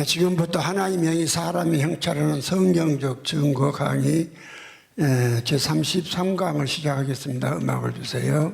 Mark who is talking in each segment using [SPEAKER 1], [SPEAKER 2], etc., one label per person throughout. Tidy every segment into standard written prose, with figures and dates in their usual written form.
[SPEAKER 1] 지금부터 하나님 영이 사람의 형체라는 성경적 증거 강의 제33강을 시작하겠습니다. 음악을 주세요.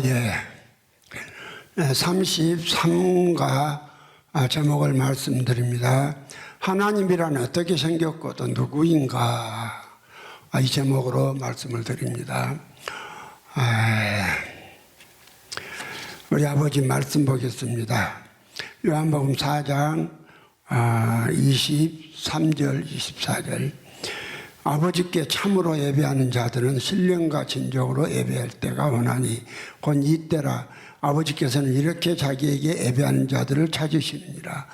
[SPEAKER 1] 예. 33가 제목을 말씀드립니다. 하나님이란 어떻게 생겼고 또 누구인가, 이 제목으로 말씀을 드립니다. 우리 아버지 말씀 보겠습니다. 요한복음 4장 23절 24절. 아버지께 참으로 예배하는 자들은 신령과 진정으로 예배할 때가 오나니 곧 이때라. 아버지께서는 이렇게 자기에게 예배하는 자들을 찾으시느니라.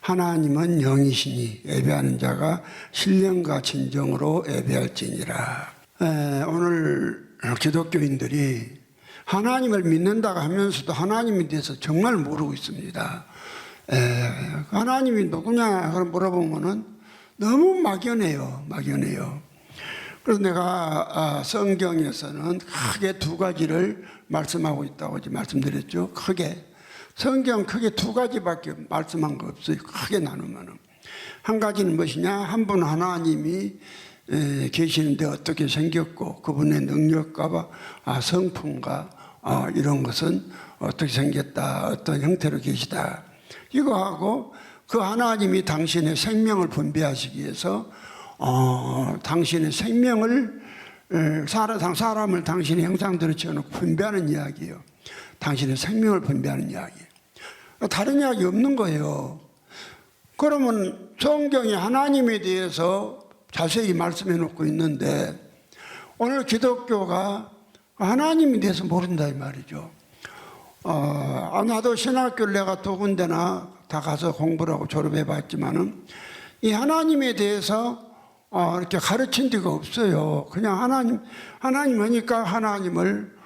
[SPEAKER 1] 하나님은 영이시니 예배하는 자가 신령과 진정으로 예배할지니라. 오늘 기독교인들이 하나님을 믿는다고 하면서도 하나님에 대해서 정말 모르고 있습니다. 하나님이 누구냐 물어보면은 너무 막연해요. 그래서 내가 성경에서는 크게 두 가지를 말씀하고 있다고 말씀드렸죠. 크게 성경 크게 두 가지밖에 말씀한 거 없어요. 크게 나누면은 한 가지는 무엇이냐? 한 분 하나님이 계시는데 어떻게 생겼고 그분의 능력과 성품과 이런 것은 어떻게 생겼다, 어떤 형태로 계시다. 이거하고 그 하나님이 당신의 생명을 분배하시기 위해서 당신의 생명을 사람을 당신의 형상대로 지어놓고 분배하는 이야기예요. 당신의 생명을 분배하는 이야기예요. 다른 이야기 없는 거예요. 그러면 성경이 하나님에 대해서 자세히 말씀해 놓고 있는데 오늘 기독교가 하나님에 대해서 모른다 이 말이죠. 나도 신학교를 내가 두 군데나 다 가서 공부를 하고 졸업해 봤지만은 이 하나님에 대해서 이렇게 가르친 데가 없어요. 그냥 하나님 하니까 하나님을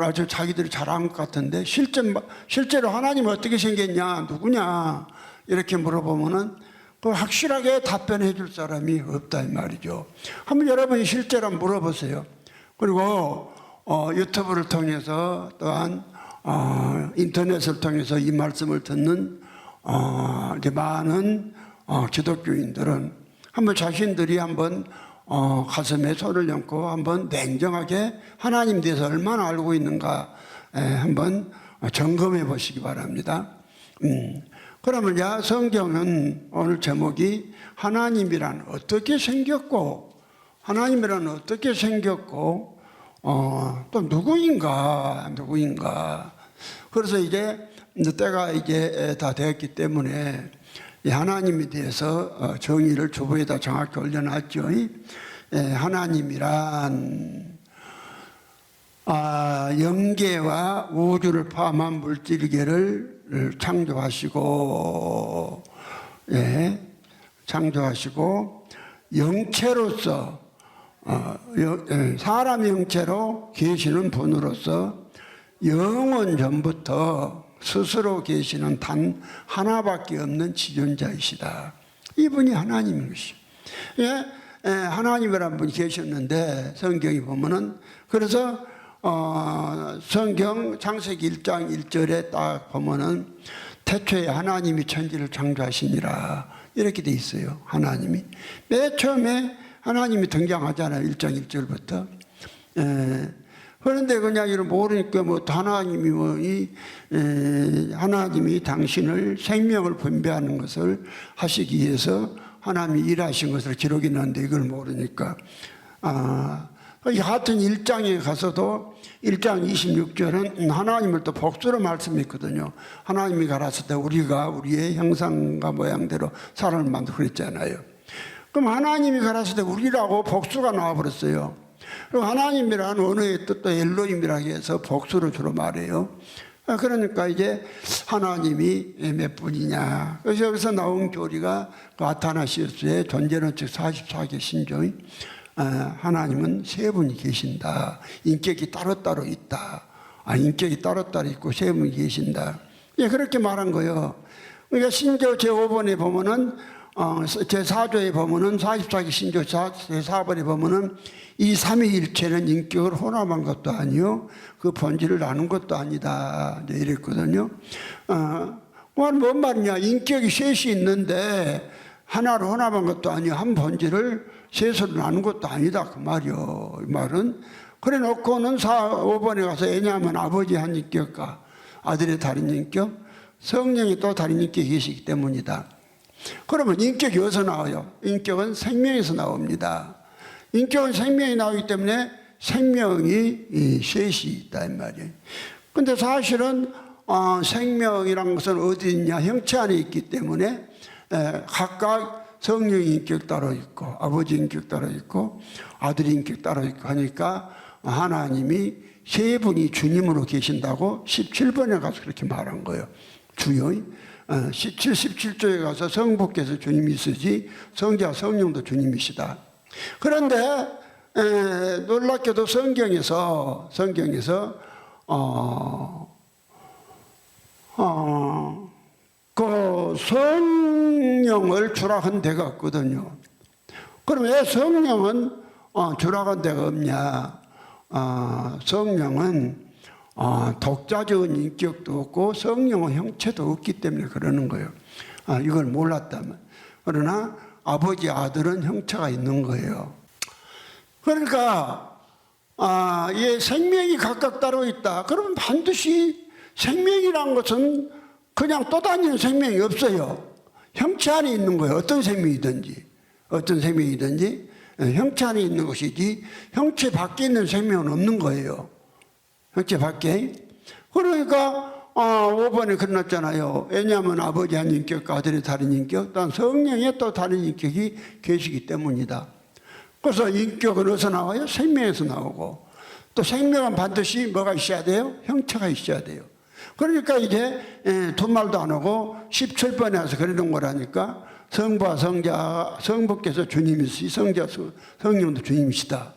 [SPEAKER 1] 아주 자기들이 잘 안 것 같은데 실제로 하나님 어떻게 생겼냐, 누구냐 이렇게 물어보면은 그 확실하게 답변해 줄 사람이 없다 이 말이죠. 한번 여러분이 실제로 물어보세요. 그리고 유튜브를 통해서 또한 인터넷을 통해서 이 말씀을 듣는 이제 많은 기독교인들은 한번 자신들이 한번 가슴에 손을 얹고 한번 냉정하게 하나님 대해서 얼마나 알고 있는가 한번 점검해 보시기 바랍니다. 그러면 성경은 오늘 제목이 하나님이란 어떻게 생겼고 하나님이란 어떻게 생겼고 또 누구인가 그래서 이제 때가 이제 다 되었기 때문에 하나님에 대해서 정의를 주보에다 정확히 올려놨죠. 하나님이란 영계와 우주를 포함한 물질계를 창조하시고 영체로서 사람의 형체로 계시는 분으로서 영원 전부터 스스로 계시는 단 하나밖에 없는 지존자이시다. 이분이 하나님인 것이죠. 하나님이라는 분이 계셨는데 성경이 보면은 그래서 성경 창세기 1장 1절에 딱 보면은 태초에 하나님이 천지를 창조하시니라 이렇게 돼 있어요. 하나님이 맨 처음에 하나님이 등장하잖아요. 1장 1절부터. 그런데 그냥 이걸 모르니까 하나님이 당신을 생명을 분배하는 것을 하시기 위해서 하나님이 일하신 것을 기록이 났는데 이걸 모르니까 같은 1장에 가서도 1장 26절은 하나님을 또 복수로 말씀했거든요. 하나님이 가라사대 우리가 우리의 형상과 모양대로 사람을 만들고 그랬잖아요. 그럼 하나님이 가라사대 우리라고 복수가 나와버렸어요. 그리고 하나님이라는 언어의 뜻도 엘로힘이라고 해서 복수로 주로 말해요. 그러니까 이제 하나님이 몇 분이냐. 그래서 여기서 나온 교리가 아타나시우스의 존재론 즉 44개 신조의 하나님은 세 분이 계신다. 인격이 따로따로 있다. 인격이 따로따로 있고 세 분이 계신다. 그렇게 말한 거예요. 그러니까 신조 제5번에 보면은 제4조에 보면은 44개 신조 제4번에 보면은 이 삼위일체는 인격을 혼합한 것도 아니요 그 본질을 나눈 것도 아니다 이랬거든요. 뭔 말이냐? 인격이 셋이 있는데 하나로 혼합한 것도 아니요 한 본질을 셋으로 나눈 것도 아니다 그 말이요. 이 말은 그래 놓고는 5번에 가서 왜냐하면 아버지 한 인격과 아들의 다른 인격, 성령이 또 다른 인격이 계시기 때문이다. 그러면 인격이 어디서 나와요? 인격은 생명에서 나옵니다. 인격은 생명이 나오기 때문에 생명이 셋이 있다 이 말이에요. 근데 사실은 생명이란 것은 어디 있냐? 형체 안에 있기 때문에 각각 성령의 인격 따로 있고 아버지 인격 따로 있고 아들의 인격 따로 있고 하니까 하나님이 세 분이 주님으로 계신다고 17번에 가서 그렇게 말한 거예요. 주여 17조에 가서 성부께서 주님이시지 성자 성령도 주님이시다. 그런데 놀랍게도 성경에서 그 성령을 주라 한 데가 없거든요. 그럼 왜 성령은 주락한 데가 없냐. 성령은 독자적인 인격도 없고 성령의 형체도 없기 때문에 그러는 거예요. 이걸 몰랐다면. 그러나 아버지 아들은 형체가 있는 거예요. 그러니까 이 생명이 각각 따로 있다. 그러면 반드시 생명이란 것은 그냥 떠다니는 생명이 없어요. 형체 안에 있는 거예요. 어떤 생명이든지 형체 안에 있는 것이지 형체 밖에 있는 생명은 없는 거예요. 형체 밖에. 그러니까 5번에 그랬잖아요. 왜냐하면 아버지 한 인격과 아들의 다른 인격, 또 성령의 또 다른 인격이 계시기 때문이다. 그래서 인격은 어디서 나와요? 생명에서 나오고, 또 생명은 반드시 뭐가 있어야 돼요? 형체가 있어야 돼요. 그러니까 이제 두 말도 안 하고 17번에 와서 그러는 거라니까. 성부와 성자, 성부께서 주님이시, 성령도 주님이시다.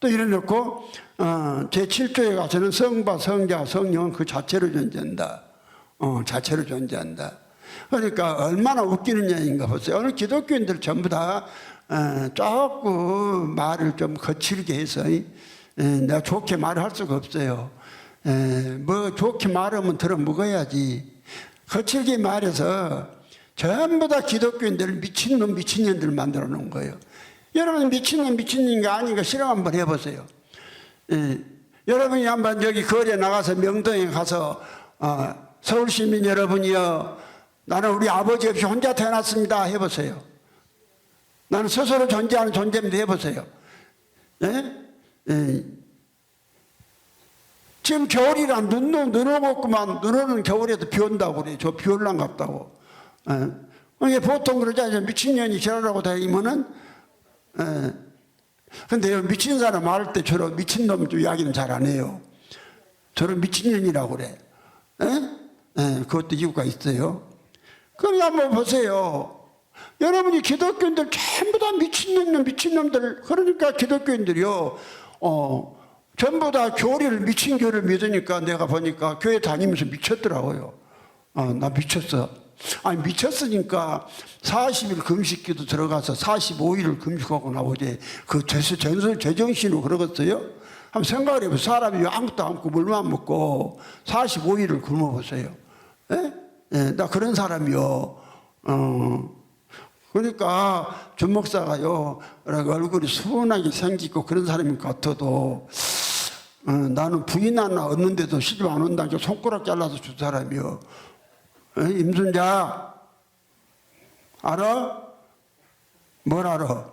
[SPEAKER 1] 또 이래놓고 제7조에 가서는 성부와 성자, 성령은 그 자체로 존재한다. 자체로 존재한다. 그러니까 얼마나 웃기는 얘기인가 보세요. 오늘 기독교인들 전부 다 조금 말을 좀 거칠게 해서 내가 좋게 말을 할 수가 없어요. 뭐 좋게 말하면 들어 먹어야지. 거칠게 말해서 전부 다 기독교인들을 미친놈 미친년들 만들어 놓은 거예요. 여러분 미친놈 미친년이 아닌가 실험 한번 해보세요. 여러분이 한번 여기 거리에 나가서 명동에 가서 서울시민 여러분이요, 나는 우리 아버지 없이 혼자 태어났습니다 해보세요. 나는 스스로 존재하는 존재입니다 해보세요. 지금 겨울이라 눈 오겠구만. 눈 오는 겨울에도 비 온다고 그래. 저 비 올란 같다고. 이게 보통 그러잖아요. 미친년이 지랄하고 다니면은. 근데 미친 사람 말할 때 저런 미친놈 이야기는 잘 안 해요. 저런 미친년이라고 그래. 그것도 이유가 있어요. 그럼 한번 보세요. 여러분이 기독교인들 전부 다 미친놈들. 그러니까 기독교인들이요, 전부 다 교리를, 미친 교리를 믿으니까 내가 보니까 교회 다니면서 미쳤더라고요. 나 미쳤어. 아니, 미쳤으니까 40일 금식기도 들어가서 45일을 금식하고 나오지. 그 제정신으로 그러겠어요? 한번 생각을 해보세요. 사람이 아무것도 안 먹고 물만 먹고 45일을 굶어보세요. 나 그런 사람이요. 그러니까 준목사가요, 얼굴이 순하게 생기고 그런 사람인 것 같아도 나는 부인 하나 얻는데도 시집 안 온다고 손가락 잘라서 준 사람이요. 임순자 알아? 뭘 알아?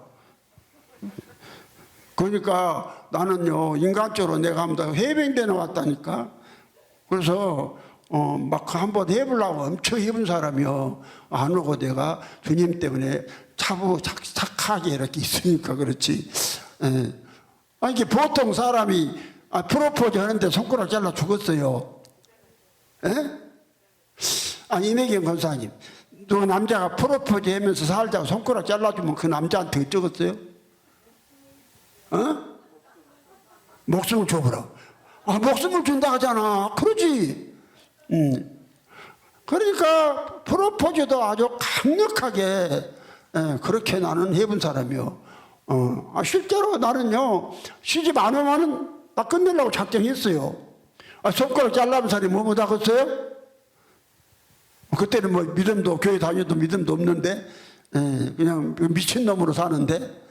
[SPEAKER 1] 그러니까 나는요, 인간적으로 내가 한번 해병대 나왔다니까. 그래서 막 한번 해보려고 엄청 해본 사람이요. 안 오고 내가 주님 때문에 착하게 이렇게 있으니까 그렇지. 이게 보통 사람이 프로포즈 하는데 손가락 잘라 죽었어요. 이매경 권사님, 누가 남자가 프로포즈 하면서 살다가 손가락 잘라주면 그 남자한테 어쩌겠어요? 목숨을 줘버려. 목숨을 준다 하잖아. 그러지. 그러니까 프로포즈도 아주 강력하게 그렇게 나는 해본 사람이요. 실제로 나는요, 시집 안 오면은 나 끝내려고 작정했어요. 손가락 잘라면 사람이 뭐 못하겠어요? 그때는 뭐 믿음도, 교회 다녀도 믿음도 없는데 그냥 미친놈으로 사는데,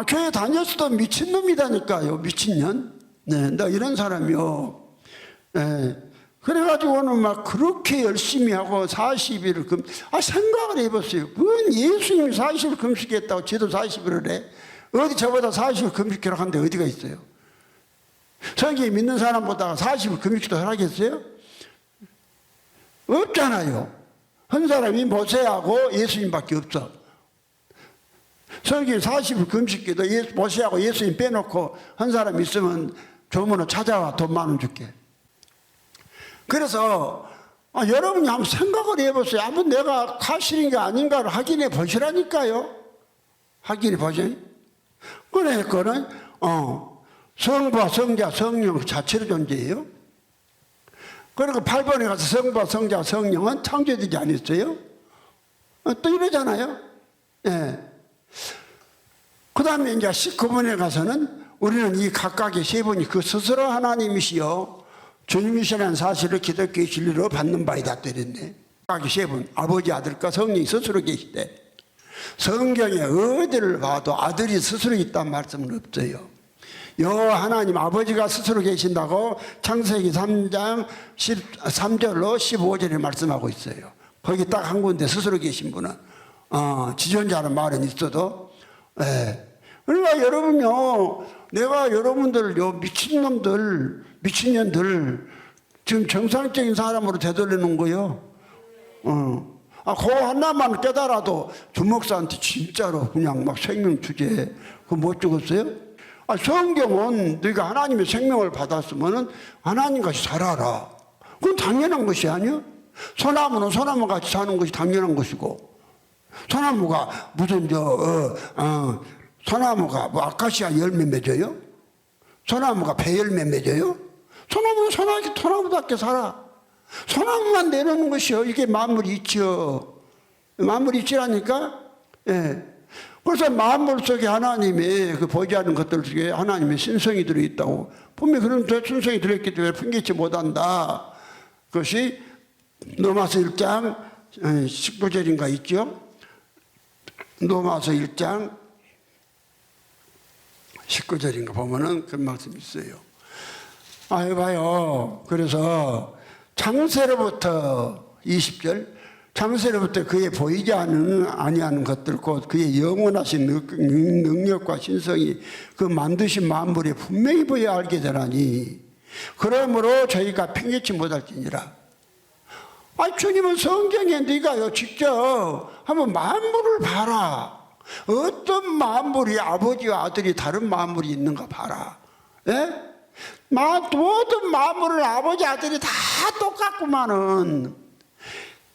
[SPEAKER 1] 교회 다녔어도 미친놈이다니까요. 미친년. 나 이런 사람이요. 그래가지고는 막 그렇게 열심히 하고 40일을 생각을 해봤어요. 뭔 예수님이 40일 금식했다고 지도 40일을 해? 어디 저보다 40일 금식하라고 하는데 어디가 있어요? 성경에 믿는 사람보다 40일 금식도 하라겠어요? 없잖아요. 한 사람이 모세하고 예수님밖에 없어. 성경에 40일 금식기도 모세하고 예수님 빼놓고 한 사람 있으면 조문을 찾아와 돈 10,000원 줄게. 그래서 여러분이 한번 생각을 해보세요. 한번 내가 사실인가 아닌가를 확인해 보시라니까요. 확인해 보세요. 그러니까는 성부와 성자, 성령 자체로 존재해요. 그리고 8번에 가서 성부와 성자, 성령은 창조되지 않았어요? 또 이러잖아요. 예. 그 다음에 이제 19번에 가서는 우리는 이 각각의 세 분이 그 스스로 하나님이시여 주님이시라는 사실을 기독교의 진리로 받는 바이다 때렸네. 각각의 세 분, 아버지, 아들과 성령이 스스로 계시대. 성경에 어디를 봐도 아들이 스스로 있다는 말씀은 없어요. 여호와 하나님 아버지가 스스로 계신다고 창세기 3장 13절로 15절에 말씀하고 있어요. 거기 딱 한 군데 스스로 계신 분은 지존자는 말은 있어도 그러니까 여러분요, 내가 여러분들 요 미친놈들 미친년들 지금 정상적인 사람으로 되돌리는 거요. 그 하나만 깨달아도 주목사한테 진짜로 그냥 막 생명 주제 그거 못 죽었어요? 성경은 네가 하나님의 생명을 받았으면은 하나님같이 살아라. 그건 당연한 것이 아니야? 소나무는 소나무같이 사는 것이 당연한 것이고, 소나무가 무슨 소나무가 뭐 아카시아 열매 맺어요? 소나무가 배 열매 맺어요? 소나무는 소나무답게 살아. 소나무만 내려오는 것이요. 이게 만물 이치요. 만물 이치라니까. 예. 그래서 만물 속에 하나님의 그 보이지 않는 것들 속에 하나님의 신성이 들어있다고. 분명히 그런 신성이 들어있기 때문에 풍기지 못한다. 그것이 로마서 1장 19절인가 있죠. 로마서 1장 19절인가 보면은 그런 말씀이 있어요. 해봐요. 그래서 창세로부터 20절 창세로부터 그의 보이지 아니하는 것들 곧 그의 영원하신 능력과 신성이 그 만드신 만물에 분명히 보여 알게 되나니 그러므로 저희가 핑계치 못할지니라. 주님은 성경에 네가요 직접 한번 만물을 봐라. 어떤 만물이 아버지와 아들이 다른 만물이 있는가 봐라. 예? 모든 만물을 아버지 아들이 다 똑같구만은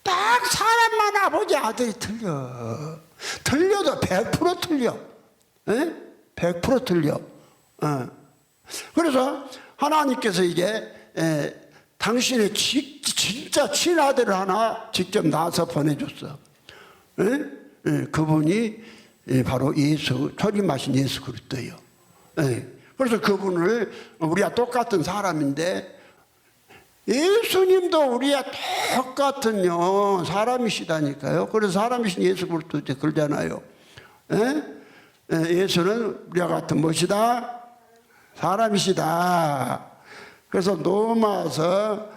[SPEAKER 1] 딱 사람만 아버지 아들이 틀려. 틀려도 100% 틀려. 예? 100% 틀려. 그래서 하나님께서 이제 당신의 진짜 친아들을 하나 직접 낳아서 보내줬어. 예? 그분이 바로 예수, 초림하신 예수 그리스도예요. 그래서 그분을 우리가 똑같은 사람인데 예수님도 우리가 똑같은요 사람이시다니까요. 그래서 사람이신 예수 그리스도 그러잖아요. 예수는 우리와 같은 무엇이다? 사람이시다. 그래서 로마서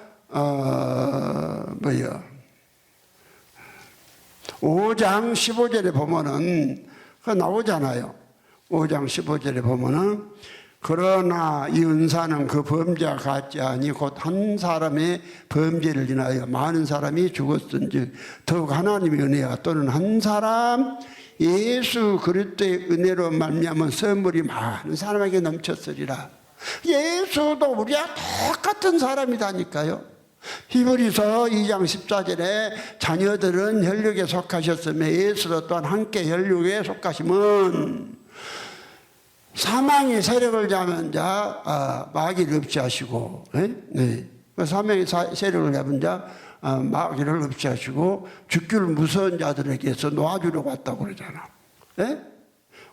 [SPEAKER 1] 5장 15절에 보면은 그 나오잖아요. 5장 15절에 보면은 그러나 이 은사는 그 범죄와 같지 아니 곧 한 사람의 범죄를 인하여 많은 사람이 죽었은즉 더욱 하나님의 은혜와 또는 한 사람 예수 그리스도의 은혜로 말미암은 선물이 많은 사람에게 넘쳤으리라. 예수도 우리와 똑같은 사람이다니까요. 히브리서 2장 14절에 자녀들은 혈육에 속하셨으며 예수도 또한 함께 혈육에 속하심은 사망의 세력을 잡은 자 마귀를 없이하시고 사망의 세력을 잡은 자 마귀를 없이하시고 죽기를 무서운 자들에게서 놓아주려고 왔다고 그러잖아.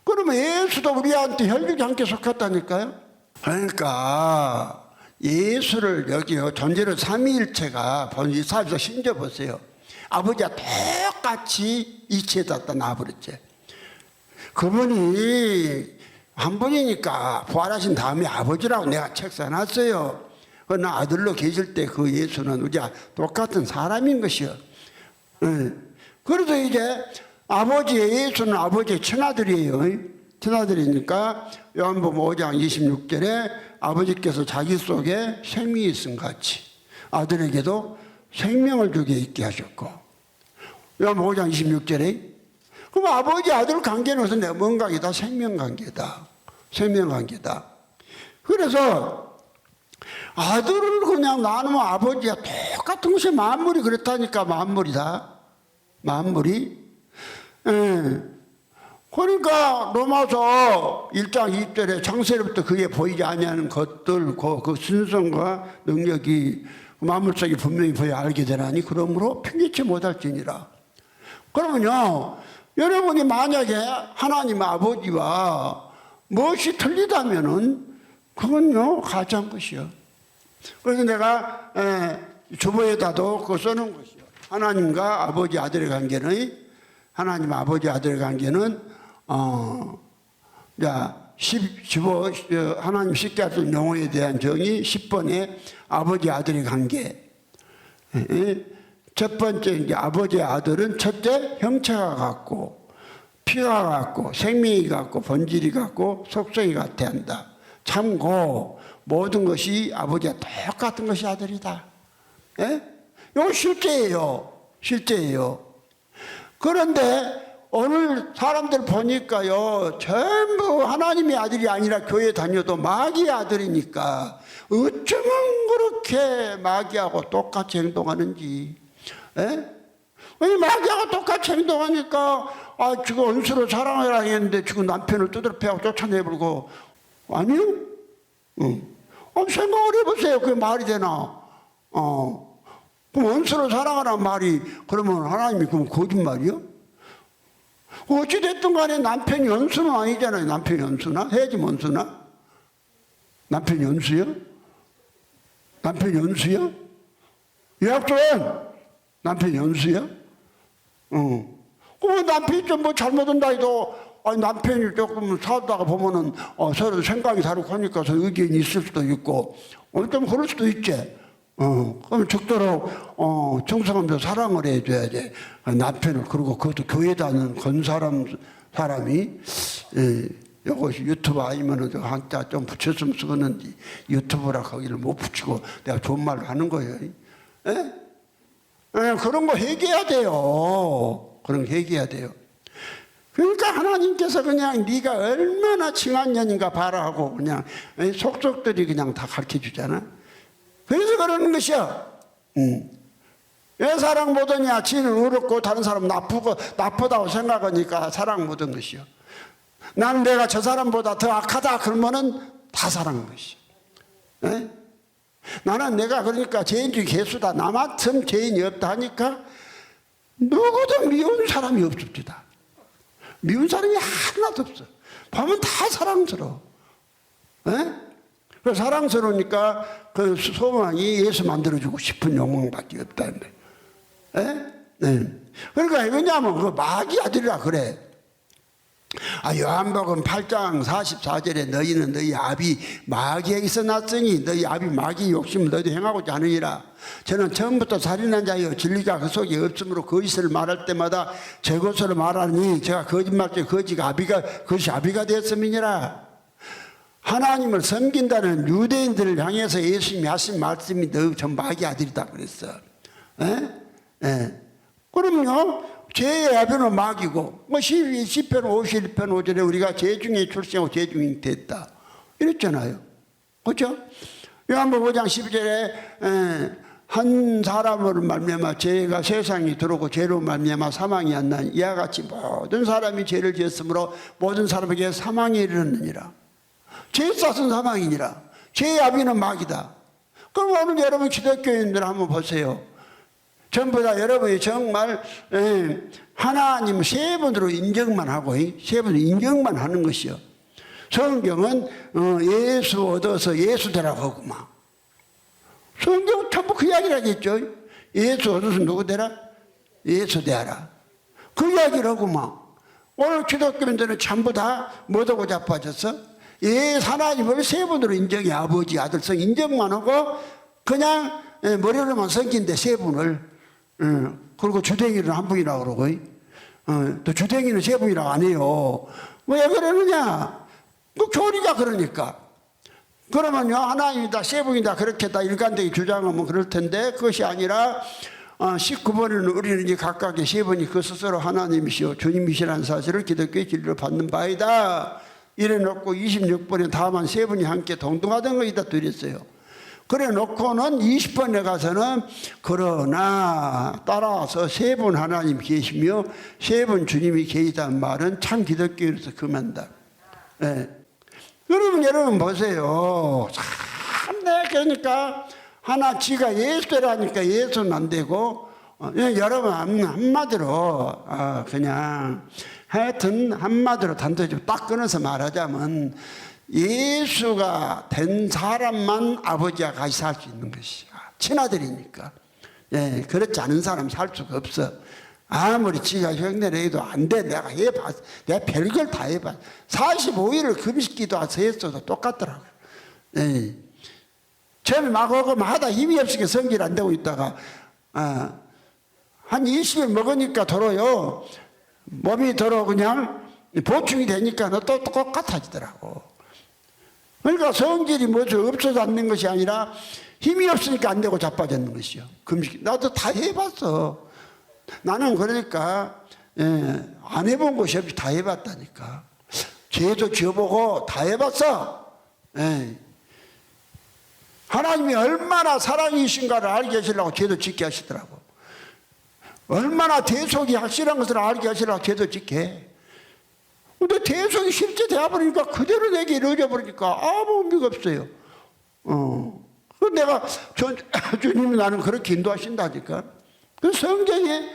[SPEAKER 1] 그러면 예수도 우리한테 혈육에 함께 속했다니까요. 그러니까 예수를 여기요 존재로 삼위일체가 이 사에서 신져 보세요. 아버지와 똑같이 이치에다 놔버렸지. 그분이 한 분이니까 부활하신 다음에 아버지라고 내가 책 써놨어요. 그러나 아들로 계실 때 그 예수는 우리가 똑같은 사람인 것이요. 그래서 이제 아버지의 예수는 아버지의 친아들이에요. 친아들이니까 요한복음 5장 26절에 아버지께서 자기 속에 생명이 있음 같이 아들에게도 생명을 주게 있게 하셨고, 요한복음 5장 26절에 그럼 아버지 아들 관계는 무슨 뭔 관계다? 생명 관계다. 생명 관계다. 그래서 아들을 그냥 나누면 아버지가 똑같은 것이 만물이 그렇다니까. 만물이다. 만물이. 그러니까 로마서 1장 2절에 창세로부터 그게 보이지 아니하는 것들 그 신성과 능력이 만물 속에 분명히 보여 알게 되나니 그러므로 핑계치 못할지니라. 그러면요 여러분이 만약에 하나님 아버지와 무엇이 틀리다면은 그건요 가짜인 것이요. 그래서 내가 주보에다도 그거 써놓은 것이요. 하나님과 아버지 아들의 관계는 하나님 아버지 아들의 관계는 하나님 쉽게 할 수 있는 용어에 대한 정의 10번에 아버지 아들의 관계. 첫 번째 이제 아버지 아들은 첫째 형체가 같고 피가 같고 생명이 같고 본질이 같고 속성이 같아 한다. 참고 모든 것이 아버지와 똑같은 것이 아들이다. 예? 이거 실제예요. 실제예요. 그런데 오늘 사람들 보니까요, 전부 하나님의 아들이 아니라 교회 다녀도 마귀의 아들이니까 어쩌면 그렇게 마귀하고 똑같이 행동하는지. 예? 왜 마귀하고 똑같이 행동하니까 지금 원수로 사랑을 했는데 지금 남편을 두드려 패고 쫓아내버리고. 아니요? 생각을 해보세요. 그게 말이 되나? 그럼 원수로 사랑하라는 말이 그러면 하나님이 그럼 거짓말이요? 어찌됐든 간에 남편이 원수는 아니잖아요. 남편이 원수나? 해야지 원수나? 남편이 원수요? 남편이 원수요? 약조원 남편이 원수요? 그럼 남편이 좀 뭐 잘못한다 해도 남편이 조금 살다가 보면은 서로 생각이 다르고 하니까 의견이 있을 수도 있고 좀 그럴 수도 있지. 그럼 적도록 정성하면서 사랑을 해줘야지. 남편을. 그리고 그것도 교회 다니는 건 사람이 이것이 유튜브 아니면은 한자 좀 붙였으면 쓰겠는데 유튜브라 거기를 못 붙이고 내가 좋은 말을 하는 거예요. 그런 거 회개해야 돼요. 그런 거 회개해야 돼요. 그러니까 하나님께서 그냥 네가 얼마나 칭한 년인가 봐라 하고 그냥 속속들이 그냥 다 가르쳐 주잖아. 그래서 그러는 것이야. 왜 사랑 못하냐? 지는 어렵고 다른 사람 나쁘다고 생각하니까 사랑 못한 것이요. 나는 내가 저 사람보다 더 악하다 그러면은 다 사랑한 것이요. 에? 나는 내가 그러니까 죄인 중에 개수다. 나만큼 죄인이 없다 하니까 누구도 미운 사람이 없습니다. 미운 사람이 하나도 없어. 보면 다 사랑스러워. 에? 그 사랑스러우니까 그 소망이 예수 만들어주고 싶은 욕망밖에 없다. 네. 그러니까 왜냐하면 그 마귀 아들이라 그래. 요한복음 8장 44절에 너희는 너희 아비 마귀에게서 났으니 너희 아비 마귀 욕심을 너희도 행하고자 하느니라. 저는 처음부터 살인한 자여 진리가 그 속에 없으므로 거짓을 말할 때마다 제 것으로 말하니 제가 거짓말 중에 그것이 아비가 되었음이니라. 하나님을 섬긴다는 유대인들을 향해서 예수님이 하신 말씀이 너 전 마귀 아들이다 그랬어. 그러면요, 죄의 아비는 마귀고, 시편 51편 5절에 우리가 죄 중에 출생하고 죄 중에 잉태했다. 이랬잖아요. 그렇죠? 요한복음 5장 12절에 한 사람으로 말미암아 죄가 세상에 들어오고 죄로 말미암아 사망이 안 난 이와 같이 모든 사람이 죄를 지었으므로 모든 사람에게 사망이 이르느니라. 죄 쌌은 사망이니라. 죄의 아비는 마귀다. 그럼 오늘 여러분 기독교인들 한번 보세요. 전부 다 여러분이 정말 하나님 세 번으로 인정만 하고 세 번으로 인정만 하는 것이요. 성경은 예수 얻어서 예수 되라고 하구만. 성경은 전부 그 이야기를 하겠죠. 예수 얻어서 누구 되라? 예수 되라. 그 이야기를 하구만. 오늘 기독교인들은 전부 다 뭐하고 자빠졌어? 하나님을 세 번으로 인정해. 아버지 아들성 인정만 하고 그냥 머리로만 섬긴데 세 분을. 그리고 주댕이를 한 분이라고 그러고 또 주댕이는 세 분이라고 안 해요. 왜 그러느냐? 그 교리가 그러니까. 그러면요, 하나님이다 세 분이다 그렇게 다 일관되게 주장하면 그럴 텐데 그것이 아니라 19번에는 우리는 각각의 세 분이 그 스스로 하나님이시오 주님이시라는 사실을 기독교의 진리로 받는 바이다 이래 놓고 26번에 다만 세 분이 함께 동등하던 것이다 또 이랬어요. 그래 놓고는 20번에 가서는 그러나 따라서 세 분 하나님 계시며 세 분 주님이 계시다는 말은 참 기독교에서 금한다. 여러분 보세요. 참 그러니까 하나 지가 예수라니까 예수는 안 되고 여러분 한마디로 그냥 하여튼 한마디로 단도직입 딱 끊어서 말하자면 예수가 된 사람만 아버지와 같이 살 수 있는 것이야. 친아들이니까. 예, 그렇지 않은 사람 살 수가 없어. 아무리 지가 흉내를 해도 안 돼. 내가 해봤어. 내가 별걸 다 해봤어. 45일을 금식기도 했어도 똑같더라고요. 예. 처음에 막 오고 하다 힘이 없으니까 성질 안 되고 있다가 한 20일 먹으니까 더러요. 몸이 더러 그냥 보충이 되니까 또 똑같아지더라고. 그러니까 성질이 뭐죠? 없어서 안 된 것이 아니라 힘이 없으니까 안 되고 자빠졌는 것이요. 금식. 나도 다 해봤어. 나는 그러니까 안 해본 것이 없이 다 해봤다니까. 죄도 지어보고 다 해봤어. 하나님이 얼마나 사랑이신가를 알게 하시려고 죄도 짓게 하시더라고. 얼마나 대속이 확실한 것을 알게 하시려고 죄도 짓게 해. 근데 대속이 실제 되어버리니까 그대로 내게 이루어져버리니까 아무 의미가 없어요. 내가 주님이 나는 그렇게 인도하신다니까. 그 성경에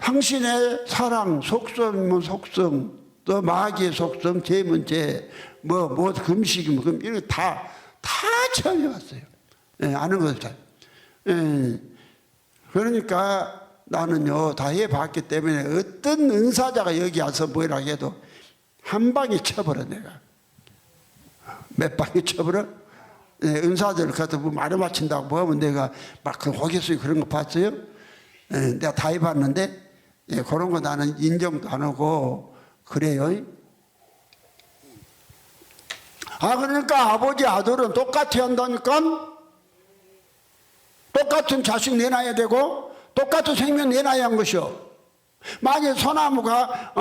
[SPEAKER 1] 당신의 사랑, 속성이면 속성, 또 마귀의 속성, 죄면 죄, 뭐 금식이면 금, 이런 거 다 처음 해봤어요. 아는 것을 다. 그러니까 나는요, 다 해봤기 때문에 어떤 은사자가 여기 와서 뭐라 해도 한 방에 쳐버려, 내가. 몇 방에 쳐버려? 은사들 갖다 뭐 말을 맞춘다고 뭐 하면 내가 막 그 호기수에 그런 거 봤어요? 내가 다 해봤는데, 그런 거 나는 인정도 안 하고, 그래요. 그러니까 아버지, 아들은 똑같이 한다니까? 똑같은 자식 내놔야 되고, 똑같은 생명 내놔야 한 것이요. 만약 소나무가,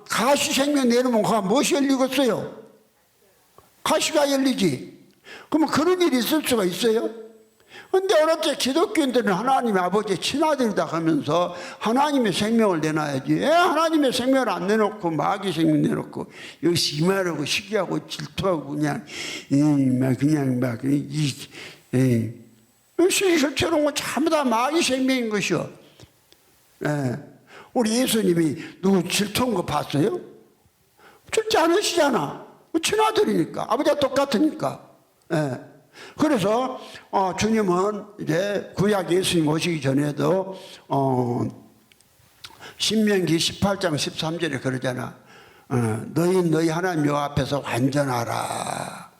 [SPEAKER 1] 가시 생명 내놓으면 그가 무엇이 열리겠어요? 가시가 열리지. 그러면 그런 일이 있을 수가 있어요? 근데 어느새 기독교인들은 하나님의 아버지의 친아들이다 하면서 하나님의 생명을 내놔야지. 왜 하나님의 생명을 안 내놓고 마귀 생명 내놓고 여기서 이말하고 시기하고 질투하고 그냥 실체로는 건 전부 다 마귀 생명인 것이요. 우리 예수님이 누구 질투한 거 봤어요? 질투 않으시잖아. 친아들이니까. 아버지가 똑같으니까. 그래서 주님은 이제 구약 예수님 오시기 전에도 신명기 18장 13절에 그러잖아. 너희 하나님 여호와 앞에서 완전하라.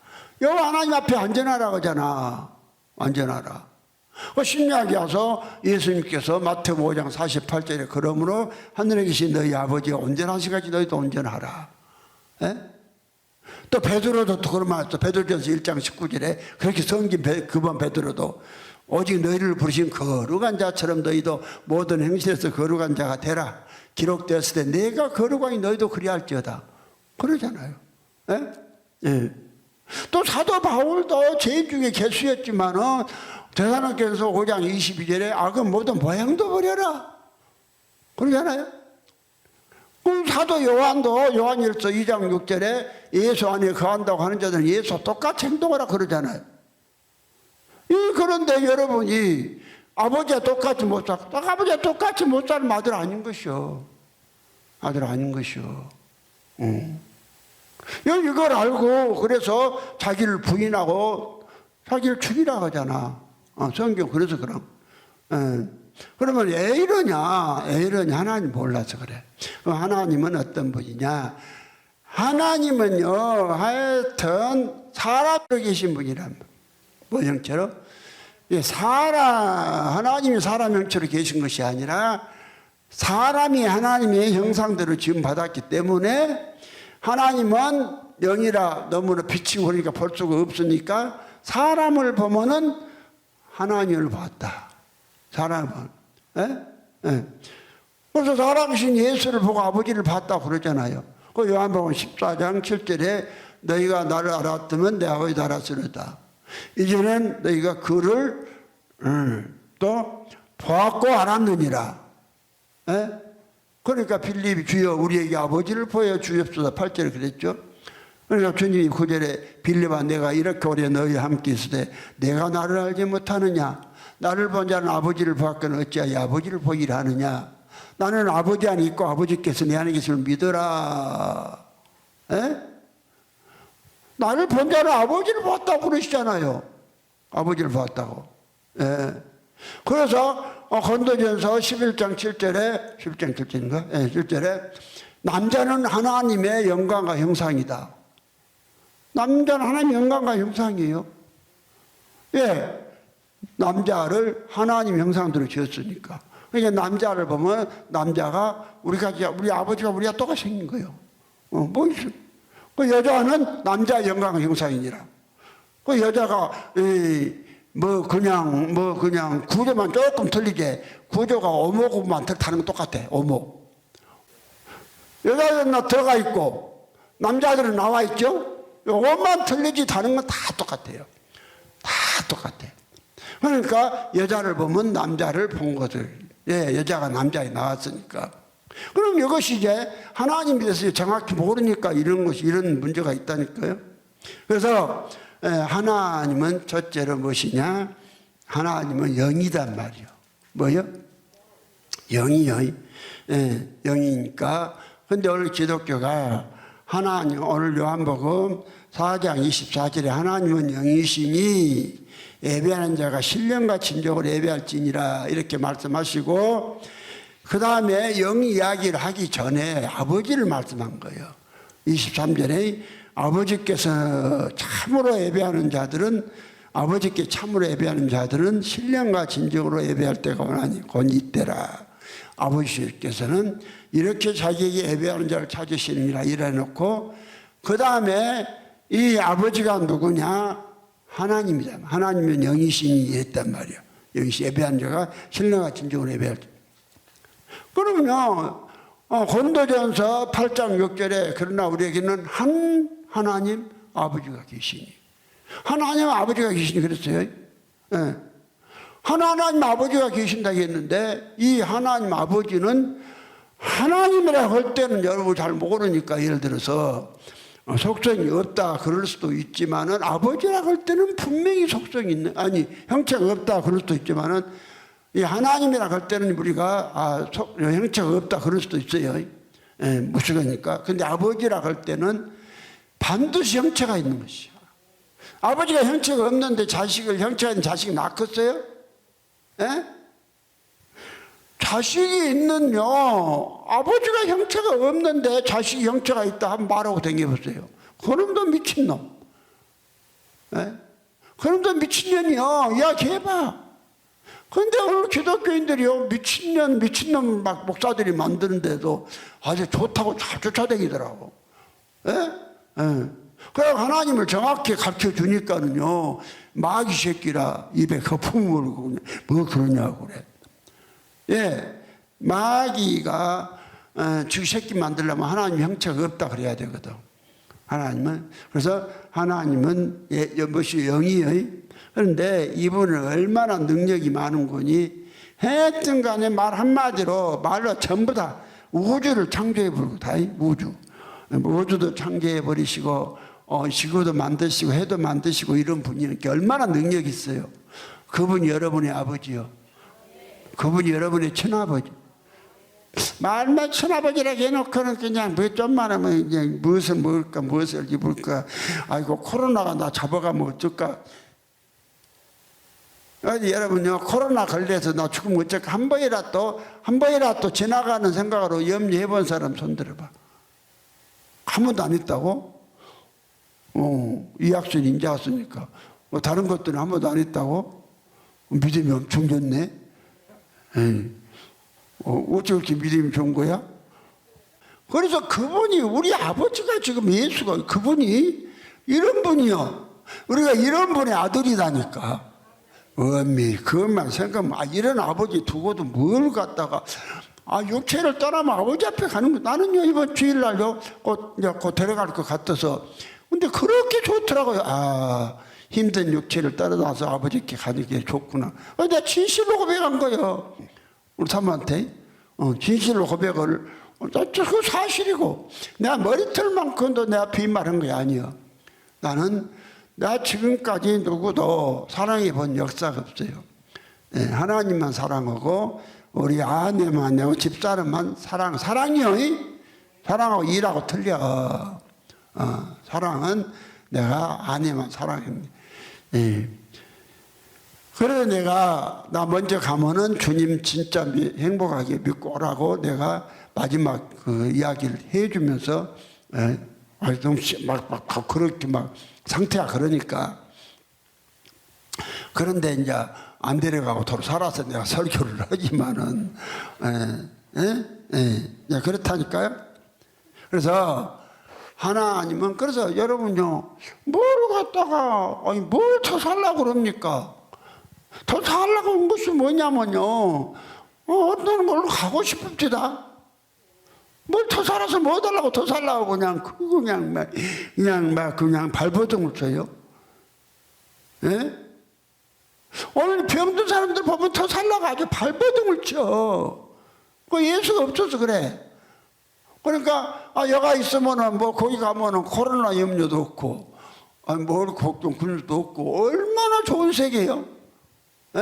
[SPEAKER 1] 여호와 하나님 앞에 완전하라 그러잖아. 완전하라. 신약에 와서 예수님께서 마태복음 5장 48절에 그러므로 하늘에 계신 너희 아버지가 온전하시기까지 너희도 온전하라. 또 베드로도 또 그런 말 했어. 베드로전서 1장 19절에 그렇게 성긴 그번 베드로도 오직 너희를 부르신 거룩한 자처럼 너희도 모든 행실에서 거룩한 자가 되라. 기록되었을 때 내가 거룩하니 너희도 그리할지어다. 그러잖아요. 또 사도 바울도 죄인 중에 개수였지만은 데살로니가서 5장 22절에 악은 모든 모양도 버려라. 그러잖아요. 그럼 사도 요한도 요한일서 2장 6절에 예수 안에 거한다고 하는 자들은 예수와 똑같이 행동하라 그러잖아요. 그런데 여러분이 아버지와 똑같이 못 살, 아버지와 똑같이 못 사는 아들 아닌 것이요. 아들 아닌 것이요. 이걸 알고 그래서 자기를 부인하고 자기를 죽이라고 하잖아. 성경 그래서 그럼. 그러면 왜 이러냐? 왜 이러냐? 하나님 몰라서 그래. 하나님은 어떤 분이냐? 하나님은요, 하여튼 사람으로 계신 분이란 뭐 형처럼? 하나님이 사람 형처럼 계신 것이 아니라 사람이 하나님의 형상대로 지음 받았기 때문에 하나님은 영이라 너무나 빛이 그러니까 볼 수가 없으니까 사람을 보면은 하나님을 봤다. 사람은. 그래서 사람이신 예수를 보고 아버지를 봤다 그러잖아요. 그 요한복음 14장 7절에 너희가 나를 알았다면 내 아버지도 알았으리다. 이제는 너희가 그를 또 보았고 알았느니라. 그러니까 빌립이 주여 우리에게 아버지를 보여 주옵소서 8절에 그랬죠. 그러니까 주님이 구절에 빌립아 내가 이렇게 오래 너희와 함께 있을 때 내가 나를 알지 못하느냐? 나를 본 자는 아버지를 보았거늘 어찌하여 아버지를 보기를 하느냐? 나는 아버지 안에 있고 아버지께서 내 안에 계심을 믿어라. 에? 나를 본 자는 아버지를 봤다고 그러시잖아요. 아버지를 봤다고. 예. 그래서 건도전서 11장 7절에 11장 7절인가? 예, 7절에 남자는 하나님의 영광과 형상이다. 남자는 하나님의 영광과 형상이에요. 예. 남자를 하나님 형상대로 지었으니까. 그러니까 남자를 보면 남자가 우리 아버지가 우리가 똑같이 생긴 거예요. 뭐 있어? 그 여자는 남자의 영광과 형상이니라. 그 여자가 그냥 구조만 조금 틀리게 구조가 오목만 다른 건 똑같아. 오목. 여자들은 들어가 있고 남자들은 나와 있죠. 옷만 틀리지 다른 건 다 똑같아요. 다 똑같아. 그러니까 여자를 보면 남자를 본 것을, 예, 여자가 남자에 나왔으니까. 그럼 이것이 이제 하나님에 대해서 정확히 모르니까 이런 문제가 있다니까요. 그래서 하나님은 첫째로 무엇이냐? 하나님은 영이단 말이요. 뭐요? 영이요. 예, 영이니까. 근데 오늘 기독교가 하나님, 오늘 요한복음 4장 24절에 하나님은 영이시니 예배하는 자가 신령과 진정으로 예배할지니라 이렇게 말씀하시고, 그 다음에 영 이야기를 하기 전에 아버지를 말씀한 거예요. 23절에 아버지께서 참으로 예배하는 자들은, 아버지께 참으로 예배하는 자들은 신령과 진정으로 예배할 때가 오나니 곧 이때라. 아버지께서는 이렇게 자기에게 예배하는 자를 찾으시느니라 이래놓고, 그 다음에 이 아버지가 누구냐? 하나님이다. 하나님은 영이시니 했단 말이야. 영이시 예배하는 자가 신령과 진정으로 예배할 때. 그러면요, 고린도전서 8장 6절에 그러나 우리에게는 한 하나님 아버지가 계시니. 하나님 아버지가 계시니 그랬어요. 네. 하나님 아버지가 계신다고 했는데, 이 하나님 아버지는 하나님이라고 할 때는 여러분 잘 모르니까, 예를 들어서 속성이 없다 그럴 수도 있지만은, 아버지라고 할 때는 분명히 속성이 있는, 아니 형체가 없다 그럴 수도 있지만은, 이 하나님이라고 할 때는 우리가 형체가 없다 그럴 수도 있어요. 예, 무식하니까. 근데 아버지라고 할 때는 반드시 형체가 있는 것이야. 아버지가 형체가 없는데 형체가 있는 자식이 낳겠어요? 예? 자식이 있는요, 아버지가 형체가 없는데 자식이 형체가 있다 한번 말하고 다녀보세요. 그놈도 미친놈. 예? 그놈도 미친년이요. 야, 걔봐. 근데 오늘 기독교인들이요, 미친놈 막 목사들이 만드는데도 아주 좋다고 잘 쫓아다니더라고. 예? 예. 그래 하나님을 정확히 가르쳐 주니까는요, 마귀 새끼라 입에 거품 물고 뭐 그러냐고 그래. 예, 마귀가 지 새끼 만들려면 하나님 형체가 없다 그래야 되거든. 하나님은. 그래서 하나님은 무엇이 영이에요. 그런데 이분은 얼마나 능력이 많은 거니, 하여튼 간에 말 한마디로 말로 전부 다 우주를 창조해버리고, 다 우주도 창조해버리시고, 지구도 만드시고 해도 만드시고 이런 분이 얼마나 능력이 있어요. 그분이 여러분의 아버지요. 그분이 여러분의 친아버지. 말만 친아버지라고 해놓고는 그냥 뭐 좀만 하면 그냥 무엇을 먹을까, 무엇을 입을까, 아이고 코로나가 나 잡아가면 어쩔까. 여러분요, 코로나 걸려서 나 죽으면 어쩔까. 한 번이라도 지나가는 생각으로 염려해 본 사람 손 들어봐. 한 번도 안 했다고? 이학순 인제 왔으니까. 다른 것들은 한 번도 안 했다고? 믿음이 엄청 좋네. 어째 그렇게 믿음이 좋은 거야? 그래서 그분이, 우리 아버지가 지금 예수가, 그분이 이런 분이요. 우리가 이런 분의 아들이다니까. 그것만 생각하면, 이런 아버지 두고도 뭘 갖다가, 육체를 떠나면 아버지 앞에 가는 거. 나는요, 이번 주일날요, 곧 데려갈 것 같아서. 근데 그렇게 좋더라고요. 힘든 육체를 떠나서 아버지께 가는 게 좋구나. 내가 진실로 고백한 거예요. 우리 사모한테. 진실로 고백을 그 사실이고, 내가 머리털만큼도 내가 빈말한 게 아니야. 나는 내가 지금까지 누구도 사랑해 본 역사가 없어요. 네, 하나님만 사랑하고 우리 아내만 내고 집사람만 사랑이요. 사랑하고 일하고 틀려. 사랑은 내가 아내만 사랑합니다. 네. 그래서 나 먼저 가면은 주님 진짜 행복하게 믿고 오라고 내가 마지막 그 이야기를 해주면서, 그렇게 상태가 그러니까. 그런데 이제 안 데려가고 도로 살아서 내가 설교를 하지만은, 그렇다니까요. 그래서 하나님은, 그래서 여러분요, 뭘 갖다가, 뭘 더 살라고 그럽니까? 더 살라고 한 것이 뭐냐면요, 어떤 걸로 가고 싶읍시다. 뭘 더 살아서 뭐 달라고 더 살라고 그냥 발버둥을 쳐요. 예? 오늘 병든 사람들 보면 더 살라고 아주 발버둥을 쳐. 그 예수가 없어서 그래. 그러니까, 여가 있으면은 거기 가면은 코로나 염려도 없고, 뭘 걱정 근육도 없고, 얼마나 좋은 세계예요. 예?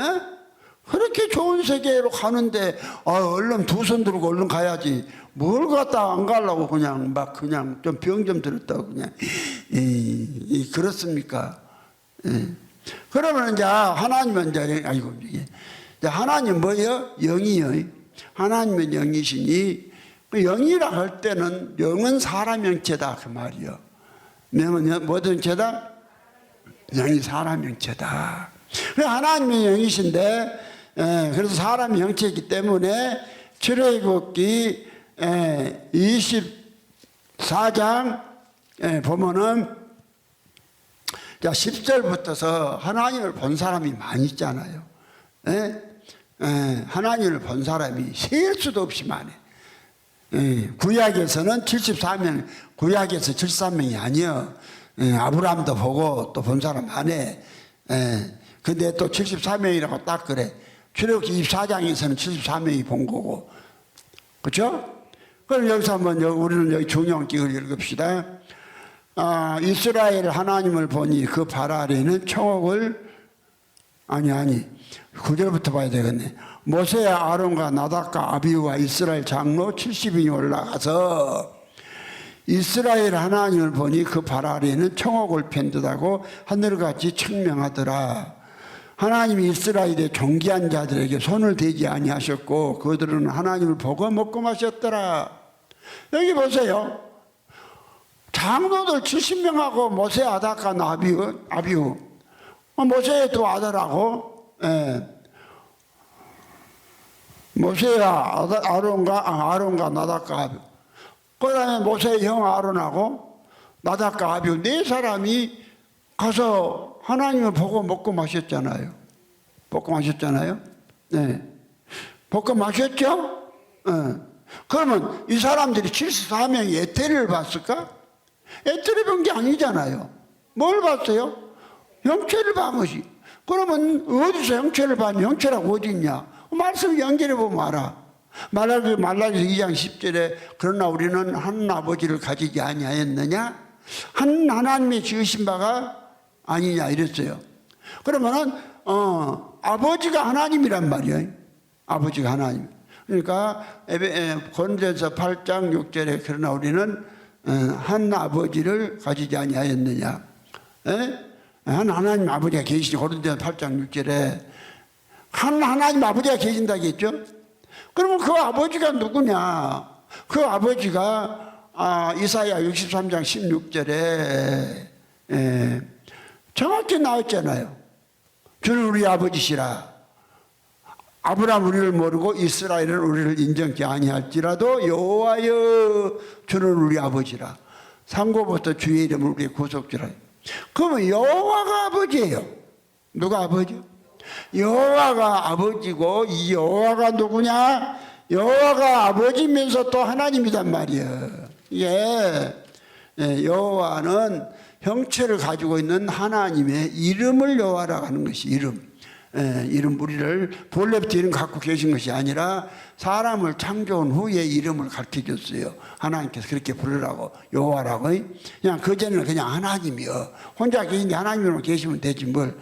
[SPEAKER 1] 그렇게 좋은 세계로 가는데, 얼른 두 손 들고 얼른 가야지. 뭘 갖다 안 가려고 그냥 좀 병 좀 들었다고 그냥. 그렇습니까? 그러면 이제 하나님은 하나님 뭐예요? 영이요. 하나님은 영이시니, 영이라 할 때는 영은 사람 형체다 그 말이요. 영은 뭐든 형체다? 영이 사람 형체다. 하나님의 영이신데, 그래서 사람 형체이기 때문에 출애굽기 24장 보면은 10절부터서 하나님을 본 사람이 많이 있잖아요. 하나님을 본 사람이 셀 수도 없이 많아요. 구약에서는 74명, 구약에서 73명이 아니요. 아브라함도 보고 또 본 사람 많네. 근데 또 74명이라고 딱 그래. 출애굽기 24장에서는 74명이 본 거고. 그렇죠? 그럼 여기서 한번 우리는 여기 중요한 기를 읽읍시다. 이스라엘 하나님을 보니 그 발 아래는 청옥을, 9절부터 봐야 되겠네. 모세와 아론과 나답과 아비후와 이스라엘 장로 70인이 올라가서 이스라엘 하나님을 보니 그 발 아래는 청옥을 편 듯하고 하늘같이 청명하더라. 하나님이 이스라엘의 존귀한 자들에게 손을 대지 아니하셨고 그들은 하나님을 보고 먹고 마셨더라. 여기 보세요. 장로들 70명하고 모세, 아닥과 아비후, 모세의 두 아들하고, 모세와 아론과 나답과 아비후, 그 다음에 모세의 형 아론하고 나답과 아비후 네 사람이 가서 하나님을 보고 먹고 마셨잖아요. 먹고 마셨잖아요. 네. 먹고 마셨죠? 그러면 이 사람들이 74명이 에테리를 봤을까? 에테리 본 게 아니잖아요. 뭘 봤어요? 형체를 본 것이. 그러면 어디서 형체를 봤냐? 형체라고 어디 있냐? 말씀 연결해 보면 알아. 말라기서 2장 10절에 그러나 우리는 한 아버지를 가지지 아니하였느냐? 한 하나님의 지으신 바가 아니냐 이랬어요. 그러면은 아버지가 하나님이란 말이에요. 아버지가 하나님. 그러니까 고린도전서 8장 6절에 그러나 우리는 한 아버지를 가지지 아니하였느냐. 한 하나님 아버지가 계시지. 고린도전서 8장 6절에 한 하나님 아버지가 계신다고 했죠. 그러면 그 아버지가 누구냐? 그 아버지가 이사야 63장 16절에 정확히 나왔잖아요. 주는 우리 아버지시라. 아브라함 우리를 모르고 이스라엘은 우리를 인정치 아니할지라도 여호와여 주는 우리 아버지라. 상고부터 주의 이름을 우리의 구속주라. 그러면 여호와가 아버지예요. 누가 아버지요? 여호와가 아버지고 이 여호와가 누구냐? 여호와가 아버지면서 또 하나님이란 말이에요. 여호와는 형체를 가지고 있는 하나님의 이름을 여호와라고 하는 것이 이름. 이름 우리를 본래부터 이름 갖고 계신 것이 아니라 사람을 창조한 후에 이름을 가르쳐 줬어요. 하나님께서 그렇게 부르라고, 여호와라고. 그냥 그전에는 그냥 하나님이요. 혼자 계신데 하나님으로 계시면 되지 뭘.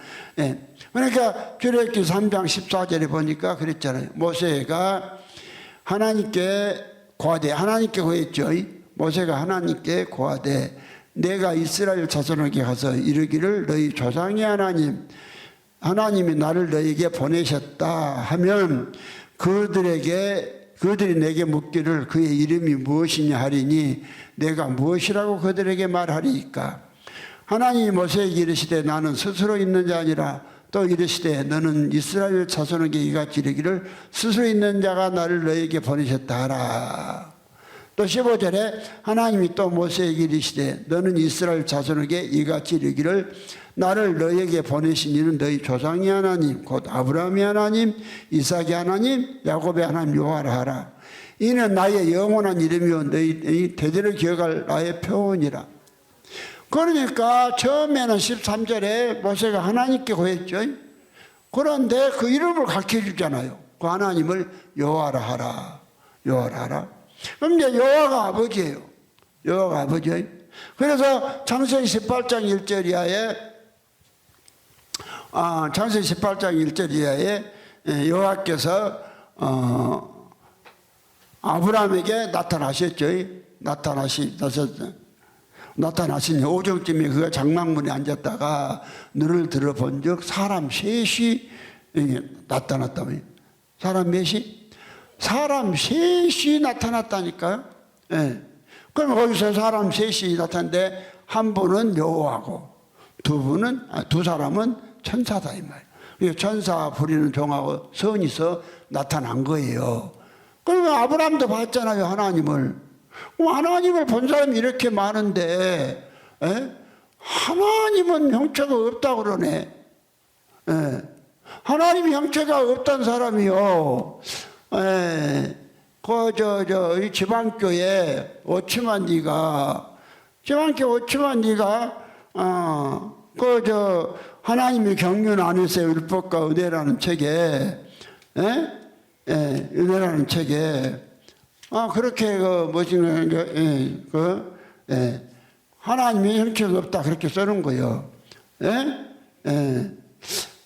[SPEAKER 1] 그러니까 출애굽기 3장 14절에 보니까 그랬잖아요. 모세가 하나님께 고하되, 하나님께 고했죠. 모세가 하나님께 고하되 내가 이스라엘 자손에게 가서 이르기를 너희 조상의 하나님이 나를 너에게 보내셨다 하면 그들이 내게 묻기를 그의 이름이 무엇이냐 하리니 내가 무엇이라고 그들에게 말하리이까. 하나님이 모세에게 이르시되 나는 스스로 있는 자 아니라 또 이르시되 너는 이스라엘 자손에게 이같이 이르기를 스스로 있는 자가 나를 너에게 보내셨다 하라. 또 15절에 하나님이 또 모세에게 이르시되 너는 이스라엘 자손에게 이같이 이르기를 나를 너에게 보내신 이는 너희 조상의 하나님 곧 아브라함의 하나님 이삭의 하나님 야곱의 하나님 여호와라 하라. 이는 나의 영원한 이름이요 너희 대대로 기억할 나의 표언이라. 그러니까 처음에는 13절에 모세가 하나님께 고했죠. 그런데 그 이름을 가르쳐 주잖아요. 그 하나님을 여호와라 하라. 여호와라 하라. 그럼 이제 여호와가 아버지예요. 여호와가 아버지예요. 그래서 창세기 18장 1절 이하에 창세기 18장 1절 이하에 여호와께서 아브라함에게 나타나셨죠. 나타나신 오정쯤에 그가 장막문에 앉았다가 눈을 들어본 적 사람 셋이 나타났다며. 사람 몇이? 사람 셋이 나타났다니까요. 예. 그럼 거기서 사람 셋이 나타났는데 한 분은 여호와고 두 사람은 천사다 이 말이에요. 천사 부리는 종하고 선이서 나타난 거예요. 그러면 아브라함도 봤잖아요, 하나님을. 하나님을 본 사람이 이렇게 많은데 하나님은 형체가 없다고 그러네. 하나님이 형체가 없다는 사람이요. 이 지방교회 오치만 니가 하나님이 경륜 안에서 율법과 은혜라는 책에 은혜라는 책에 그렇게 하나님이 형체가 없다 그렇게 써놓은 거예요.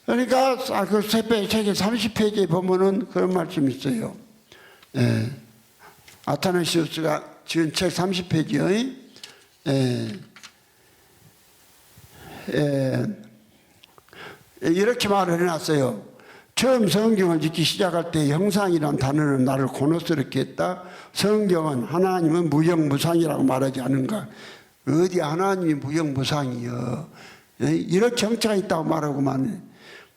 [SPEAKER 1] 그러니까 그 책의 30페이지에 보면은 그런 말씀이 있어요. 아타나시우스가 지은 책 30페이지에 이렇게 말을 해놨어요. 처음 성경을 읽기 시작할 때 형상이란 단어는 나를 곤혹스럽게 했다. 성경은 하나님은 무형무상이라고 말하지 않은가. 어디 하나님이 무형무상이요. 이렇게 형체가 있다고 말하고만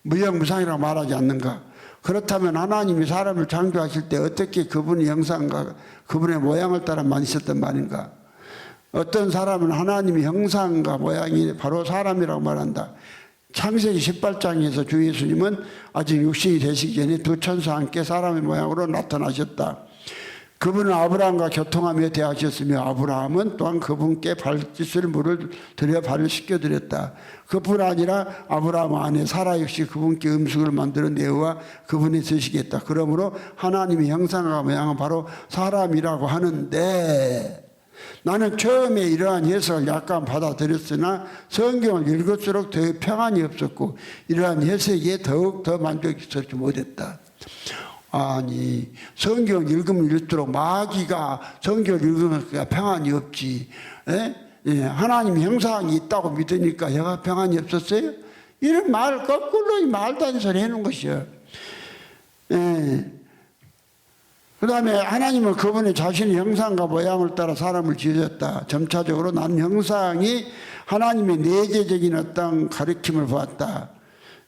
[SPEAKER 1] 무형무상이라고 말하지 않는가. 그렇다면 하나님이 사람을 창조하실 때 어떻게 그분의 형상과 그분의 모양을 따라 만드셨단 말인가. 어떤 사람은 하나님의 형상과 모양이 바로 사람이라고 말한다. 창세기 18장에서 주 예수님은 아직 육신이 되시기 전에 두 천사와 함께 사람의 모양으로 나타나셨다. 그분은 아브라함과 교통하며 대하셨으며 아브라함은 또한 그분께 발짓을 물을 들여 발을 씻겨드렸다. 그뿐 아니라 아브라함 안에 사라 역시 그분께 음식을 만들어 내어와 그분이 드시겠다. 그러므로 하나님의 형상과 모양은 바로 사람이라고 하는데 나는 처음에 이러한 해석을 약간 받아들였으나 성경을 읽을수록 더 평안이 없었고 이러한 해석에 더욱 더 만족스럽지 못했다. 아니 성경을 읽으면 읽을수록 마귀가 성경을 읽으면 평안이 없지. 하나님 형상이 있다고 믿으니까 얘가 평안이 없었어요? 이런 말 거꾸로 말도 안 되는 소리 해놓은 것이요. 그 다음에 하나님은 그분의 자신의 형상과 모양을 따라 사람을 지으셨다. 점차적으로 나는 형상이 하나님의 내재적인 어떤 가르침을 보았다.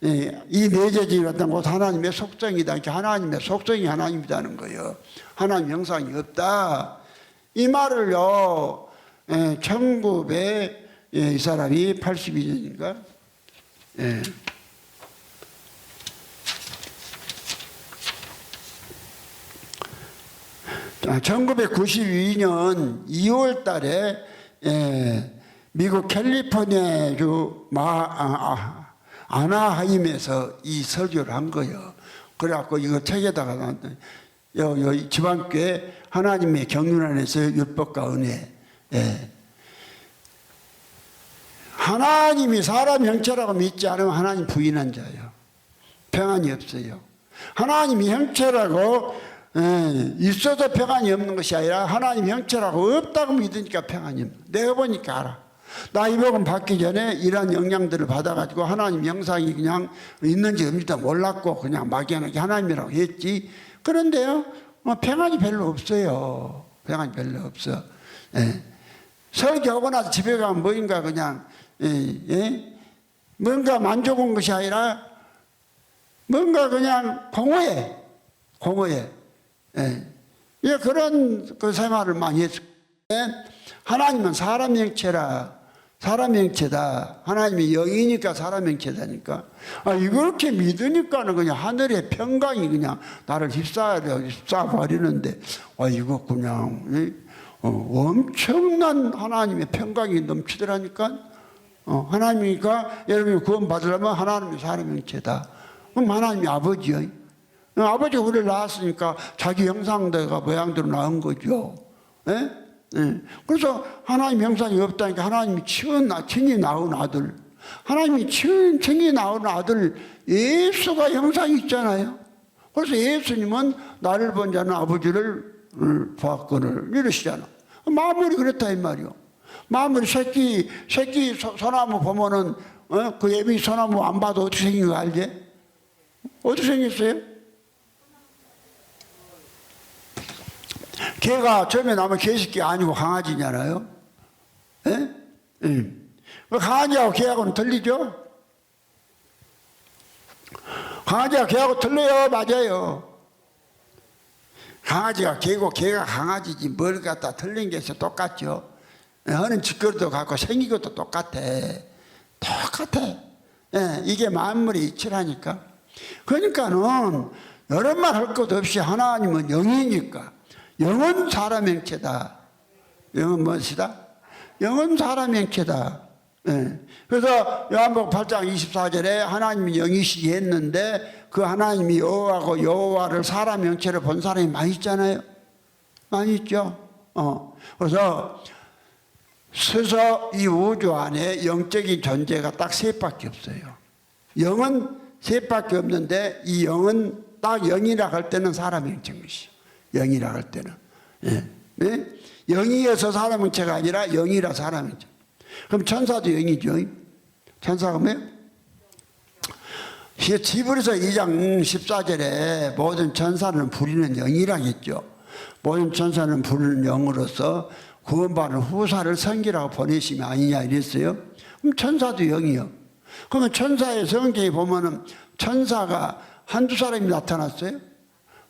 [SPEAKER 1] 이 내재적인 어떤 곧 하나님의 속성이다. 하나님의 속성이 하나님이라는 거예요. 하나님 형상이 없다. 이 말을요, 1900, 이 사람이 82년인가? 1992년 2월 달에 미국 캘리포니아주 아나하임에서 이 설교를 한 거예요. 그래갖고 이거 책에다가 요 지방교회 하나님의 경륜 안에서 율법과 은혜. 예. 하나님이 사람 형체라고 믿지 않으면 하나님 부인한 자예요. 평안이 없어요. 하나님이 형체라고 있어도 평안이 없는 것이 아니라 하나님 형체라고 없다고 믿으니까 평안이 없는. 내가 보니까 알아. 나 이 복음 받기 전에 이런 영향들을 받아가지고 하나님 영상이 그냥 있는지 없는지 몰랐고 그냥 막연하게 하나님이라고 했지. 그런데요, 평안이 별로 없어요. 평안이 별로 없어. 예. 설교하고 나서 집에 가면 뭐인가 그냥 뭔가 만족한 것이 아니라 뭔가 그냥 공허해. 예. 그런 그 생활을 많이 했을 때 하나님은 사람 형체다. 하나님이 영이니까 사람 형체다니까. 이렇게 믿으니까는 그냥 하늘의 평강이 그냥 나를 휩싸버리는데, 이거 그냥, 엄청난 하나님의 평강이 넘치더라니까. 하나님이니까 여러분이 구원 받으려면 하나님이 사람 형체다. 그럼 하나님이 아버지요. 아버지가 우리를 낳았으니까 자기 형상대가 모양대로 낳은 거죠. 예? 예. 그래서 하나님 형상이 없다니까 하나님이 친히 낳은 아들, 하나님이 친히 낳은 아들 예수가 형상이 있잖아요. 그래서 예수님은 나를 본 자는 아버지를 보았거늘 이러시잖아. 마무리 그렇다 이 말이요. 마무리 새끼 소나무 보면은 그 애미 소나무 안 봐도 어떻게 생긴 거 알지? 어떻게 생겼어요? 개가 처음에 나면 개새끼 아니고 강아지잖아요. 예? 강아지하고 개하고는 틀리죠? 강아지가 개하고 틀려요. 맞아요. 강아지가 개고 개가 강아지지 뭘 갖다 틀린 게 있어. 똑같죠. 하는 짓거리도 같고 생긴 것도 똑같아. 예, 이게 만물의 이치라니까. 그러니까는 여러 말 할 것 없이 하나님은 영이니까 영은 사람 형체다. 영은 무엇이다? 영은 사람 형체다. 예. 그래서 요한복음 8장 24절에 하나님이 영이시기 했는데 그 하나님이 여호와고 여호와를 사람 형체로 본 사람이 많이 있잖아요. 많이 있죠. 그래서 서서 이 우주 안에 영적인 존재가 딱 셋밖에 없어요. 영은 셋밖에 없는데 이 영은 딱 영이라 할 때는 사람 형체인 것이요. 영이라 할 때는. 예. 네? 영이어서 사람 형체가 아니라 영이라 사람 형체. 그럼 천사도 영이죠. 천사가 뭐예요? 히브리서 2장 14절에 모든 천사는 부리는 영이라겠죠. 모든 천사는 부르는 영으로서 구원받은 후사를 섬기라고 보내심이 아니냐 이랬어요. 그럼 천사도 영이요. 그러면 천사의 성경에 보면은 천사가 한두 사람이 나타났어요?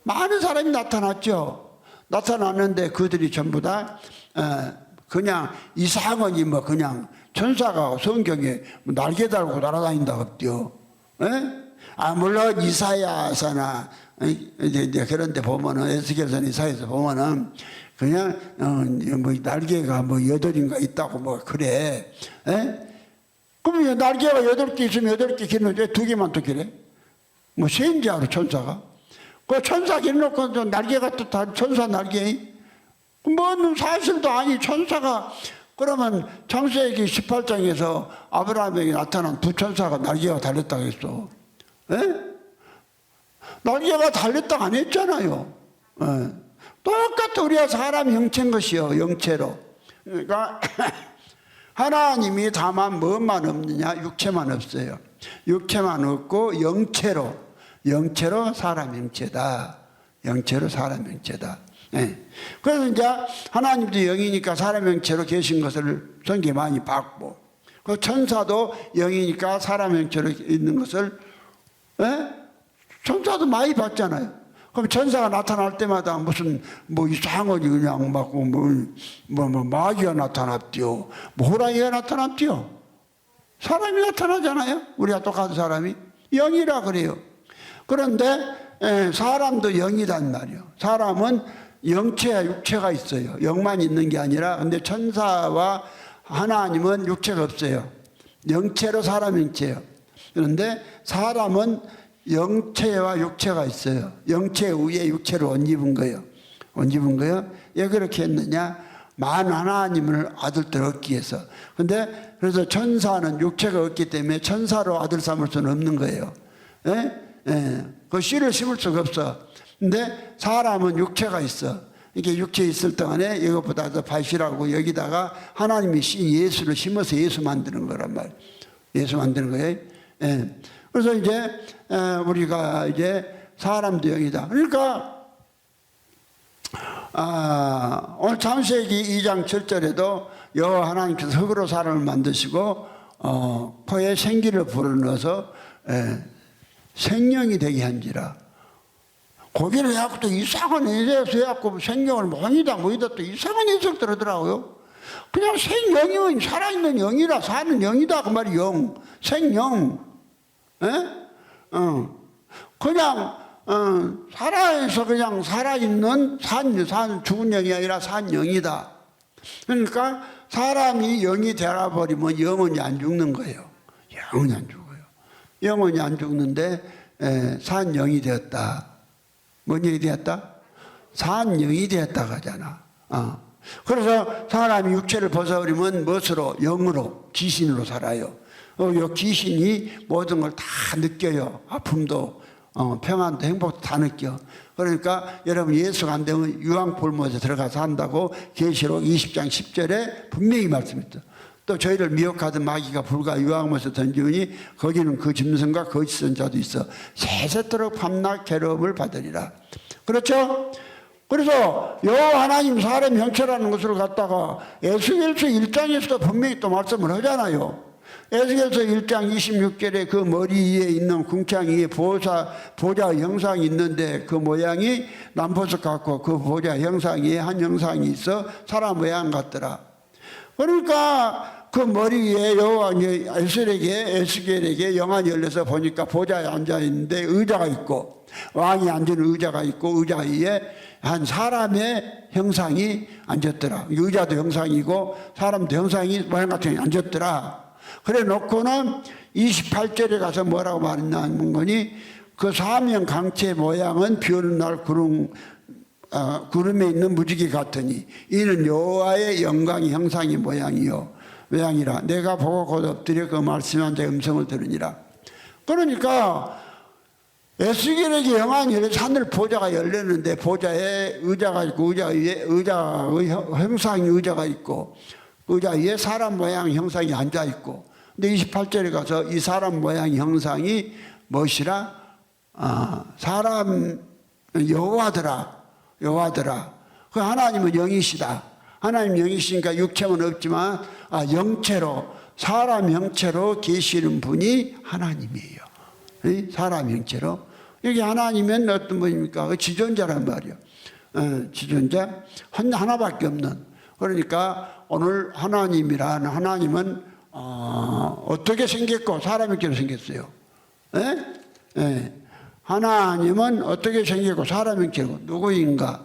[SPEAKER 1] 많은 사람이 나타났죠. 나타났는데 그들이 전부 다 그냥 이상하니 뭐 그냥 천사가 성경에 날개 달고 날아다닌다고 없죠. 물론 이사야서나 그런데 보면은 에스겔서나 이사야서 보면은 그냥 뭐 날개가 뭐 8인가 있다고 뭐 그래. 그럼 날개가 8개 있으면 8개 기는데 2개만 또 기래? 뭐 세인지 알아 천사가? 그 천사 길놓고 날개가 또 다 천사 날개? 뭔 사실도 아니 천사가 그러면 창세기 18장에서 아브라함에게 나타난 두 천사가 날개가 달렸다고 했어. 날개가 달렸다고 안 했잖아요. 똑같아 우리가 사람 형체인 것이요. 영체로. 그러니까 하나님이 다만 뭐만 없느냐? 육체만 없어요. 육체만 없고 영체로 사람 형체다. 영체로 사람 형체다. 그래서 이제 하나님도 영이니까 사람 형체로 계신 것을 성경에 많이 봤고, 그 천사도 영이니까 사람 형체로 있는 것을 천사도 많이 봤잖아요. 그럼 천사가 나타날 때마다 무슨 뭐 이상하게 그냥 막 뭐 마귀가 나타났디요, 뭐 호랑이가 나타났디요. 사람이 나타나잖아요. 우리가 똑같은 사람이 영이라 그래요. 그런데 사람도 영이란 말이에요. 사람은 영체와 육체가 있어요. 영만 있는 게 아니라. 근데 천사와 하나님은 육체가 없어요. 영체로 사람 형체예요. 그런데 사람은 영체와 육체가 있어요. 영체 위에 육체를 옷 입은 거예요. 옷 입은 거예요. 왜 그렇게 했느냐? 만 하나님을 아들들 얻기 위해서. 근데 그래서 천사는 육체가 없기 때문에 천사로 아들 삼을 수는 없는 거예요. 예? 예. 그 씨를 심을 수가 없어. 근데 사람은 육체가 있어. 이게 육체에 있을 동안에 이것보다 더 발실하고 여기다가 하나님이 예수를 심어서 예수 만드는 거란 말이에요. 예수 만드는 거예요. 예. 그래서 이제 우리가 이제 사람도 영이다. 그러니까 오늘 창세기 2장 7절에도 여호와 하나님께서 흙으로 사람을 만드시고 코에 생기를 불어넣어서 생명이 되게 한지라. 거기를 해갖고 또 이상한 애에서 해갖고 생명을 뭐이다 또 이상한 해석들 하더라고요. 그냥 생명이면 살아있는 영이라 사는 영이다 그 말이 영 생영. 그냥 살아서 그냥 살아있는 산 죽은 영이 아니라 산 영이다. 그러니까 사람이 영이 되어버리면 영원히 안 죽는 거예요. 영원히 안 죽어요. 영원히 안 죽는데 산 영이 되었다. 뭔 영이 되었다? 산 영이 되었다 하잖아. 그래서 사람이 육체를 벗어버리면 무엇으로? 영으로, 귀신으로 살아요. 요 귀신이 모든 걸 다 느껴요. 아픔도, 평안도, 행복도 다 느껴. 그러니까 여러분 예수가 안 되면 유황불못에 들어가서 한다고 계시록 20장 10절에 분명히 말씀했죠. 또 저희를 미혹하던 마귀가 불과 유황못에 던지니 거기는 그 짐승과 거짓 선자도 있어 세세토록 밤낮 괴로움을 받으리라. 그렇죠? 그래서 여호와 하나님 사람 형체라는 것을 갖다가 에스겔서 1장에서도 분명히 또 말씀을 하잖아요. 에스겔서 1장 26절에 그 머리 위에 있는 궁창 위에 보좌 형상이 있는데 그 모양이 남보석 같고 그 보좌 형상 위에 한 형상이 있어 사람 모양 같더라. 그러니까 그 머리 위에 여호와 에스겔에게 영안이 열려서 보니까 보좌에 앉아 있는데 의자가 있고 왕이 앉은 의자가 있고 의자 위에 한 사람의 형상이 앉았더라. 의자도 형상이고 사람도 형상이 모양 같은 게 앉았더라. 그래 놓고는 28절에 가서 뭐라고 말했냐는 거니 그 사명 강체 모양은 비 오는 날 구름에 있는 무지개 같으니 이는 여호와의 영광의 형상이 모양이라 내가 보고 곧 엎드려 그 말씀한 자의 음성을 들으니라. 그러니까 에스겔에게 영안이 열려서 하늘 보좌가 열렸는데 보좌에 의자가 있고 의자 위에 의자의 형상이 의자가 있고 의자 위에 사람 모양 형상이 앉아 있고 근데 28절에 가서 이 사람 모양 형상이 무엇이라? 사람 여호와더라. 그 하나님은 영이시다. 하나님 영이시니까 육체는 없지만 영체로 사람 형체로 계시는 분이 하나님이에요. 사람 형체로. 여기 하나님은 어떤 분입니까? 지존자란 말이에요. 지존자 하나밖에 없는. 그러니까 오늘 하나님이란 하나님은 어떻게 생겼고 사람 형체로 생겼어요. 하나님은 어떻게 생겼고 사람 형체로 누구인가?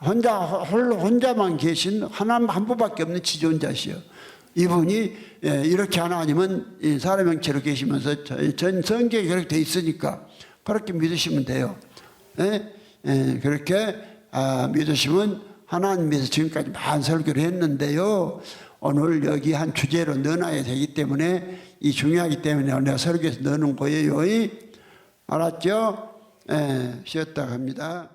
[SPEAKER 1] 혼자만 계신 하나님 한 분밖에 없는 지존자시요. 이분이 이렇게 하나님은 사람 형체로 계시면서 전 성경에 그렇게 돼 있으니까 그렇게 믿으시면 돼요. 그렇게 믿으시면 하나님께서 지금까지 많은 설교를 했는데요. 오늘 여기 한 주제로 넣어놔야 되기 때문에 이 중요하기 때문에 내가 설교에서 넣어놓은 거예요. 알았죠? 쉬었다 갑니다.